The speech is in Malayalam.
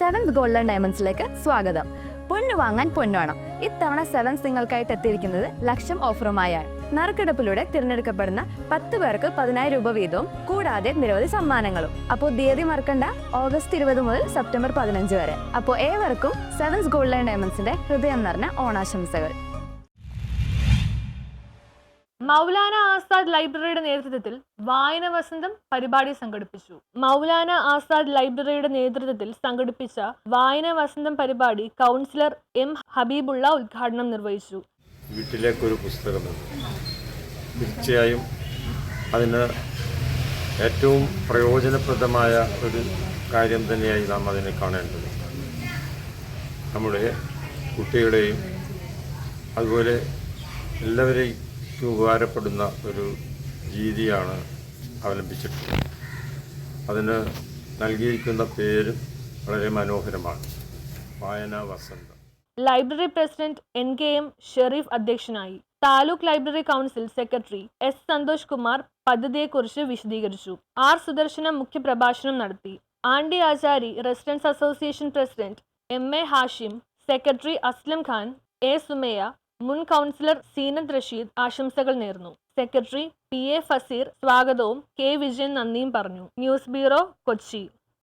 സെവൻത് ഗോൾഡൻ ഡയമണ്ട്സിലേക്ക് സ്വാഗതം. പൊന്നു വാങ്ങാൻ പൊന്നുവേണം. ഇത്തവണ സെവൻസ് നിങ്ങൾക്കായിട്ട് എത്തിയിരിക്കുന്നത് ലക്ഷം ഓഫറുമായാണ്. നറുക്കെടുപ്പിലൂടെ തിരഞ്ഞെടുക്കപ്പെടുന്ന 10 പേർക്ക് 10,000 രൂപ വീതവും കൂടാതെ നിരവധി സമ്മാനങ്ങളും. അപ്പോൾ തീയതി മറക്കണ്ട, ഓഗസ്റ്റ് 20 മുതൽ സെപ്റ്റംബർ 15 വരെ. അപ്പോൾ ഏവർക്കും സെവൻസ് ഗോൾഡൻ ഡയമണ്ട്സിന്റെ ഹൃദയം നിറഞ്ഞ ഓണാശംസകൾ. മൗലാന ആസാദ് ലൈബ്രറിയുടെ നേതൃത്വത്തിൽ വായന വസന്തം പരിപാടി സംഘടിപ്പിച്ചു. മൗലാന ആസാദ് ലൈബ്രറിയുടെ നേതൃത്വത്തിൽ സംഘടിപ്പിച്ച വായന വസന്തം പരിപാടി കൗൺസിലർ എം ഹബീബുള്ള ഉദ്ഘാടനം നിർവഹിച്ചു. വീട്ടിലേക്കൊരു പുസ്തകമുണ്ട്. തീർച്ചയായും അതിന് ഏറ്റവും പ്രയോജനപ്രദമായ ഒരു കാര്യം തന്നെയായി നാം അതിനെ കാണേണ്ടത്. നമ്മുടെ കുട്ടികളെയും അതുപോലെ എല്ലാവരെയും ഉപകാരപ്പെടുന്ന ഒരു രീതിയാണ് അവലംബിച്ചിട്ടുള്ളത്. അതിന് നൽകിയിരിക്കുന്ന പേരും വളരെ മനോഹരമാണ്, വായനാ വസന്തം. ലൈബ്രറി പ്രസിഡന്റ് NKM ഷെരീഫ് അധ്യക്ഷനായി. Taluk library council secretary S Santhosh Kumar പദ്ധതിയെക്കുറിച്ച് വിശദീകരിച്ചു. R സുദർശനം മുഖ്യപ്രഭാഷണം നടത്തി. Andi Achari residence association president MA Hashim, secretary Aslam Khan, A Sumayya, മുൻ കൗൺസിലർ സീനത്ത് റഷീദ് ആശംസകൾ നേർന്നു. സെക്രട്ടറി PA ഫസീർ സ്വാഗതവും K വിജയൻ നന്ദിയും പറഞ്ഞു. News bureau, Kochi.